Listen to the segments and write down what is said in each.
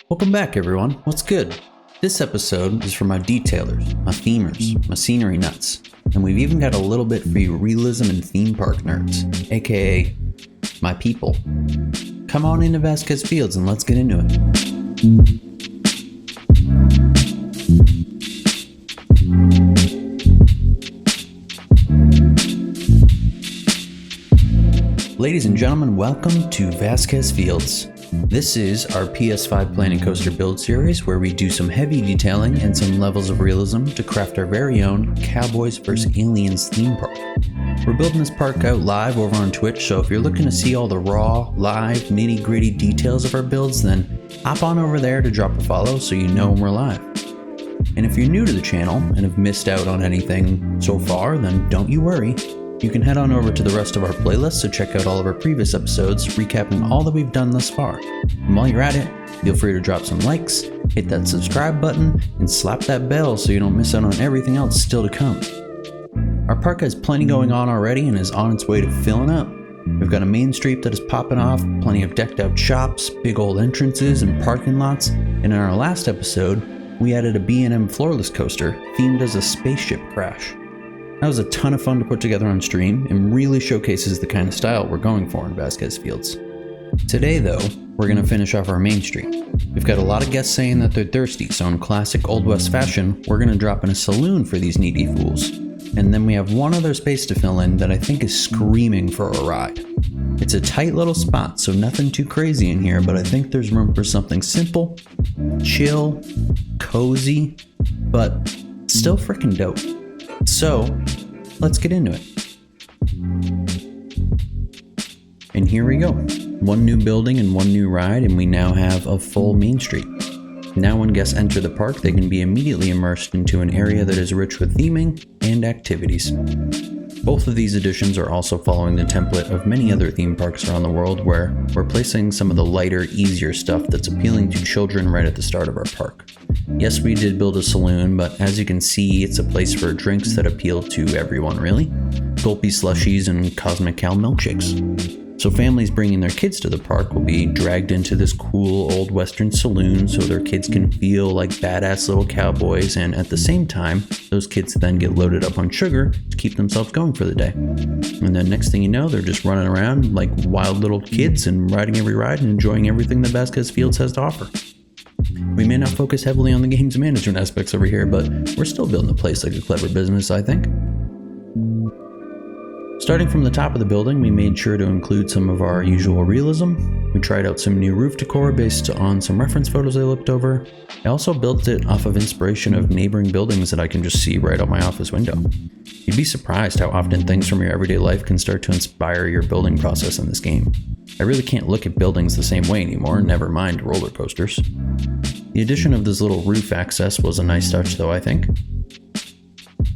Welcome back, everyone. What's good? This episode is for my detailers, my themers, my scenery nuts, and we've even got a little bit for you realism and theme park nerds, aka my people. Come on into Vasquez Fields and let's get into it. Ladies and gentlemen, welcome to Vasquez Fields. This is our PS5 Planet Coaster build series where we do some heavy detailing and some levels of realism to craft our very own Cowboys vs. Aliens theme park. We're building this park out live over on Twitch, so if you're looking to see all the raw, live, nitty-gritty details of our builds, then hop on over there to drop a follow so you know when we're live. And if you're new to the channel and have missed out on anything so far, then don't you worry. You can head on over to the rest of our playlist to check out all of our previous episodes, recapping all that we've done thus far. And while you're at it, feel free to drop some likes, hit that subscribe button, and slap that bell so you don't miss out on everything else still to come. Our park has plenty going on already and is on its way to filling up. We've got a main street that is popping off, plenty of decked out shops, big old entrances, and parking lots, and in our last episode, we added a B&M floorless coaster themed as a spaceship crash. That was a ton of fun to put together on stream and really showcases the kind of style we're going for in Vasquez Fields. Today though, we're going to finish off our main street. We've got a lot of guests saying that they're thirsty, so in classic Old West fashion, we're going to drop in a saloon for these needy fools. And then we have one other space to fill in that I think is screaming for a ride. It's a tight little spot, so nothing too crazy in here, but I think there's room for something simple, chill, cozy, but still freaking dope. So, let's get into it. And here we go. One new building and one new ride, and we now have a full main street. Now when guests enter the park, they can be immediately immersed into an area that is rich with theming and activities. Both of these additions are also following the template of many other theme parks around the world, where we're placing some of the lighter, easier stuff that's appealing to children right at the start of our park. Yes, we did build a saloon, but as you can see, it's a place for drinks that appeal to everyone, really. Gulpy slushies and Cosmic Cow milkshakes. So families bringing their kids to the park will be dragged into this cool old western saloon so their kids can feel like badass little cowboys, and at the same time, those kids then get loaded up on sugar to keep themselves going for the day. And then next thing you know, they're just running around like wild little kids and riding every ride and enjoying everything that Vasquez Fields has to offer. We may not focus heavily on the game's management aspects over here, but we're still building the place like a clever business, I think. Starting from the top of the building, we made sure to include some of our usual realism. We tried out some new roof decor based on some reference photos I looked over. I also built it off of inspiration of neighboring buildings that I can just see right out my office window. You'd be surprised how often things from your everyday life can start to inspire your building process in this game. I really can't look at buildings the same way anymore, never mind roller coasters. The addition of this little roof access was a nice touch though, I think.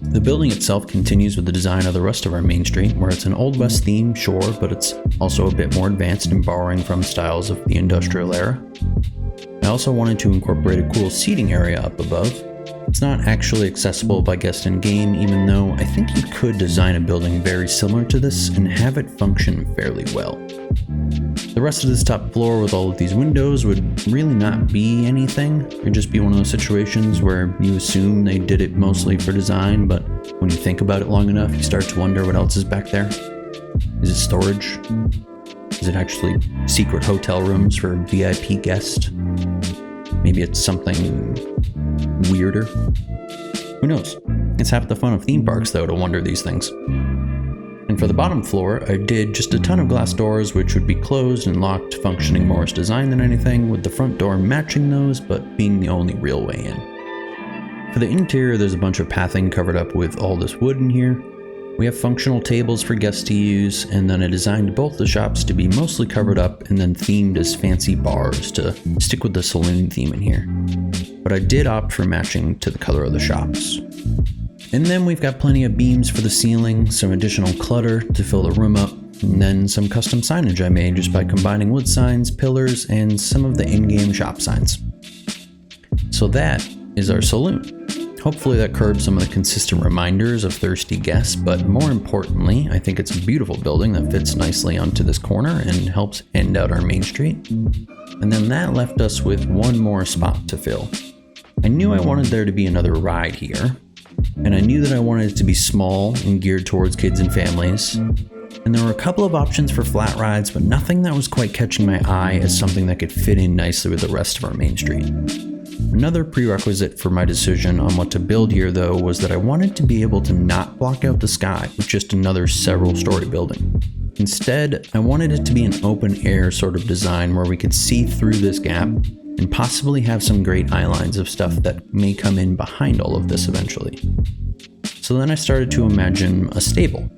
The building itself continues with the design of the rest of our main street, where it's an Old West theme, sure, but it's also a bit more advanced in borrowing from styles of the industrial era. I also wanted to incorporate a cool seating area up above. It's not actually accessible by guests in-game, even though I think you could design a building very similar to this and have it function fairly well. The rest of this top floor with all of these windows would really not be anything. It'd just be one of those situations where you assume they did it mostly for design, but when you think about it long enough, you start to wonder what else is back there. Is it storage? Is it actually secret hotel rooms for VIP guests? Maybe it's something weirder? Who knows? It's half the fun of theme parks, though, to wonder these things. And for the bottom floor, I did just a ton of glass doors which would be closed and locked, functioning more as design than anything, with the front door matching those, but being the only real way in. For the interior, there's a bunch of pathing covered up with all this wood in here. We have functional tables for guests to use, and then I designed both the shops to be mostly covered up and then themed as fancy bars to stick with the saloon theme in here. But I did opt for matching to the color of the shops. And then we've got plenty of beams for the ceiling, some additional clutter to fill the room up, and then some custom signage I made just by combining wood signs, pillars, and some of the in-game shop signs. So that is our saloon. Hopefully that curbs some of the consistent reminders of thirsty guests, but more importantly, I think it's a beautiful building that fits nicely onto this corner and helps end out our main street. And then that left us with one more spot to fill. I knew I wanted there to be another ride here, and I knew that I wanted it to be small and geared towards kids and families. And there were a couple of options for flat rides, but nothing that was quite catching my eye as something that could fit in nicely with the rest of our main street. Another prerequisite for my decision on what to build here, though, was that I wanted to be able to not block out the sky with just another several-story building. Instead, I wanted it to be an open-air sort of design where we could see through this gap and possibly have some great eye lines of stuff that may come in behind all of this eventually. So then I started to imagine a stable.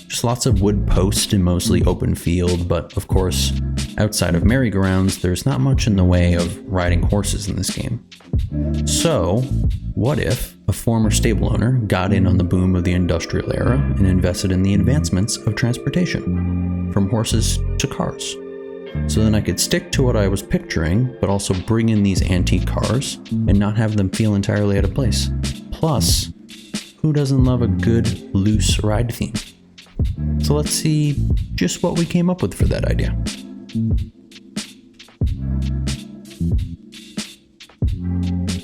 Just lots of wood posts and mostly open field, but of course, outside of merry-go-rounds, there's not much in the way of riding horses in this game. So, what if a former stable owner got in on the boom of the industrial era and invested in the advancements of transportation, from horses to cars? So then I could stick to what I was picturing, but also bring in these antique cars and not have them feel entirely out of place. Plus, who doesn't love a good, loose ride theme? So let's see just what we came up with for that idea.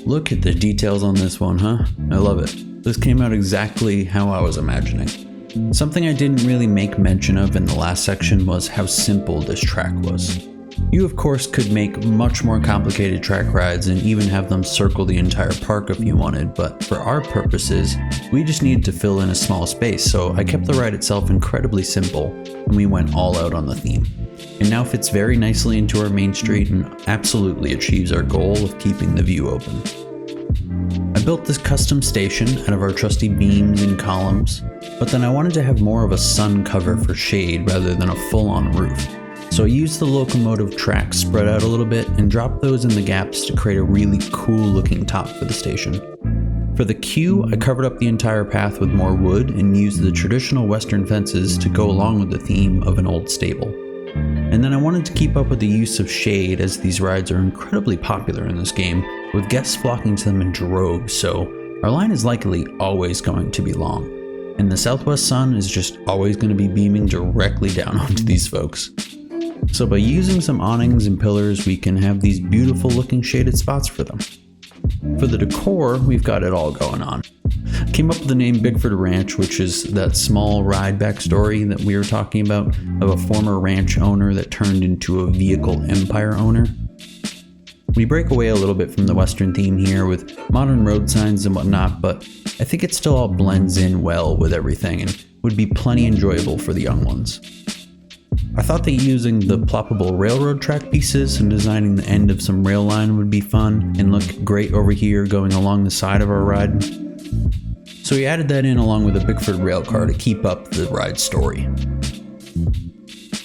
Look at the details on this one, huh? I love it. This came out exactly how I was imagining. Something I didn't really make mention of in the last section was how simple this track was. You of course could make much more complicated track rides and even have them circle the entire park if you wanted, but for our purposes, we just needed to fill in a small space, so I kept the ride itself incredibly simple, and we went all out on the theme. It now fits very nicely into our main street and absolutely achieves our goal of keeping the view open. I built this custom station out of our trusty beams and columns, but then I wanted to have more of a sun cover for shade rather than a full-on roof. So I used the locomotive tracks spread out a little bit and dropped those in the gaps to create a really cool looking top for the station. For the queue, I covered up the entire path with more wood and used the traditional western fences to go along with the theme of an old stable. And then I wanted to keep up with the use of shade, as these rides are incredibly popular in this game, with guests flocking to them in droves, so our line is likely always going to be long. And the southwest sun is just always going to be beaming directly down onto these folks. So by using some awnings and pillars, we can have these beautiful looking shaded spots for them. For the decor, we've got it all going on. Came up with the name Bigford Ranch, which is that small ride backstory that we were talking about of a former ranch owner that turned into a vehicle empire owner. We break away a little bit from the Western theme here with modern road signs and whatnot, but I think it still all blends in well with everything and would be plenty enjoyable for the young ones. I thought that using the ploppable railroad track pieces and designing the end of some rail line would be fun and look great over here going along the side of our ride. So we added that in along with a Bickford rail car to keep up the ride story.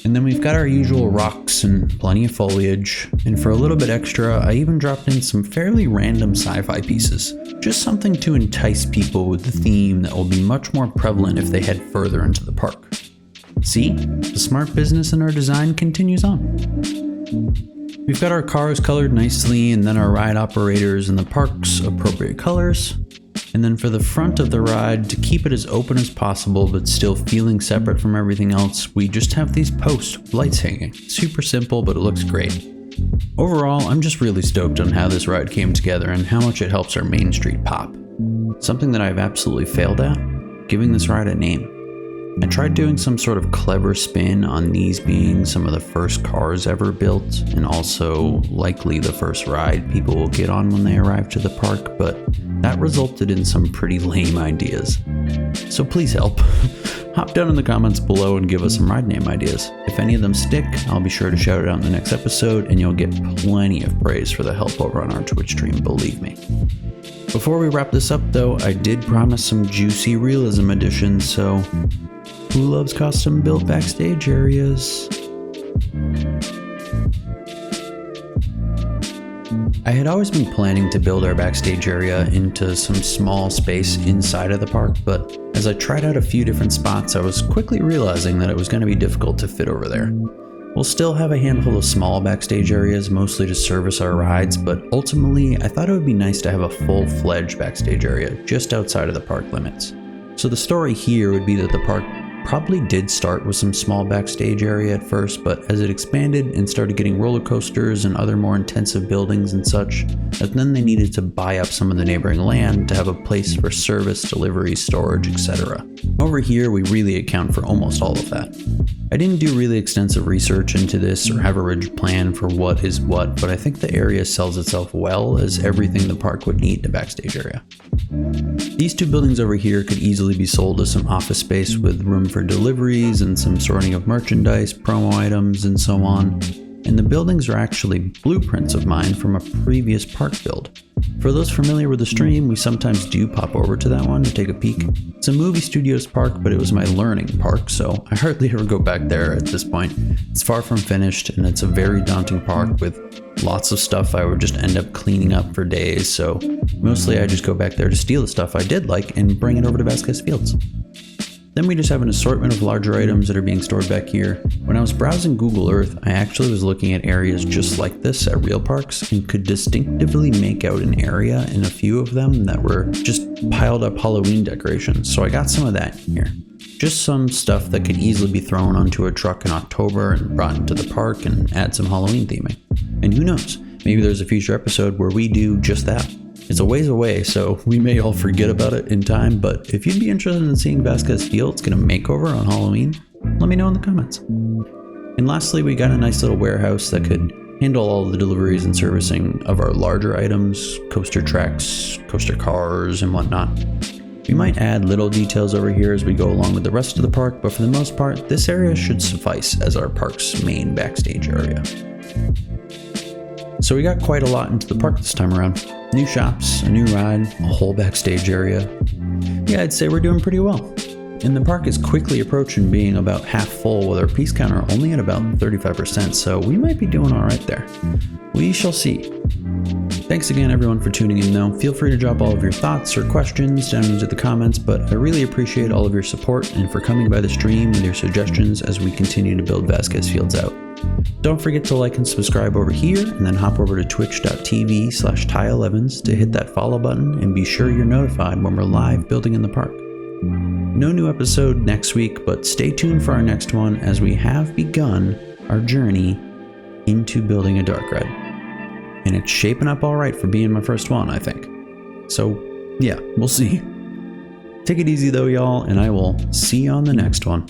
And then we've got our usual rocks and plenty of foliage, and for a little bit extra, I even dropped in some fairly random sci-fi pieces. Just something to entice people with the theme that will be much more prevalent if they head further into the park. See, the smart business in our design continues on. We've got our cars colored nicely, and then our ride operators and the park's appropriate colors. And then for the front of the ride, to keep it as open as possible but still feeling separate from everything else, we just have these posts with lights hanging. Super simple, but it looks great. Overall, I'm just really stoked on how this ride came together and how much it helps our Main Street pop. Something that I've absolutely failed at, giving this ride a name. I tried doing some sort of clever spin on these being some of the first cars ever built, and also likely the first ride people will get on when they arrive to the park, but that resulted in some pretty lame ideas. So please help. Hop down in the comments below and give us some ride name ideas. If any of them stick, I'll be sure to shout it out in the next episode, and you'll get plenty of praise for the help over on our Twitch stream, believe me. Before we wrap this up though, I did promise some juicy realism additions, so who loves custom built backstage areas? I had always been planning to build our backstage area into some small space inside of the park, but as I tried out a few different spots, I was quickly realizing that it was going to be difficult to fit over there. We'll still have a handful of small backstage areas, mostly to service our rides, but ultimately I thought it would be nice to have a full-fledged backstage area just outside of the park limits. So the story here would be that the park probably did start with some small backstage area at first, but as it expanded and started getting roller coasters and other more intensive buildings and such, then they needed to buy up some of the neighboring land to have a place for service, delivery, storage, etc. Over here, we really account for almost all of that. I didn't do really extensive research into this or have a rigid plan for what is what, but I think the area sells itself well as everything the park would need in a backstage area. These two buildings over here could easily be sold as some office space with room for deliveries and some sorting of merchandise, promo items, and so on. And the buildings are actually blueprints of mine from a previous park build. For those familiar with the stream, we sometimes do pop over to that one to take a peek. It's a movie studios park, but it was my learning park, so I hardly ever go back there at this point. It's far from finished, and it's a very daunting park with lots of stuff I would just end up cleaning up for days, so mostly I just go back there to steal the stuff I did like and bring it over to Vasquez Fields. Then we just have an assortment of larger items that are being stored back here. When I was browsing Google Earth, I actually was looking at areas just like this at real parks and could distinctively make out an area in a few of them that were just piled up Halloween decorations, so I got some of that here. Just some stuff that could easily be thrown onto a truck in October and brought into the park and add some Halloween theming. And who knows, maybe there's a future episode where we do just that. It's a ways away, so we may all forget about it in time, but if you'd be interested in seeing Vasquez Fields get a makeover on Halloween, let me know in the comments. And lastly, we got a nice little warehouse that could handle all the deliveries and servicing of our larger items, coaster tracks, coaster cars, and whatnot. We might add little details over here as we go along with the rest of the park, but for the most part, this area should suffice as our park's main backstage area. So we got quite a lot into the park this time around. New shops, a new ride, a whole backstage area. Yeah, I'd say we're doing pretty well. And the park is quickly approaching being about half full with our piece counter only at about 35%, so we might be doing alright there. We shall see. Thanks again everyone for tuning in though. Feel free to drop all of your thoughts or questions down into the comments, but I really appreciate all of your support and for coming by the stream with your suggestions as we continue to build Vasquez Fields out. Don't forget to like and subscribe over here, and then hop over to twitch.tv/Ty11s to hit that follow button and be sure you're notified when we're live building in the park. No new episode next week, but stay tuned for our next one as we have begun our journey into building a dark ride. And it's shaping up alright for being my first one, I think. So, yeah, we'll see. Take it easy though, y'all, and I will see you on the next one.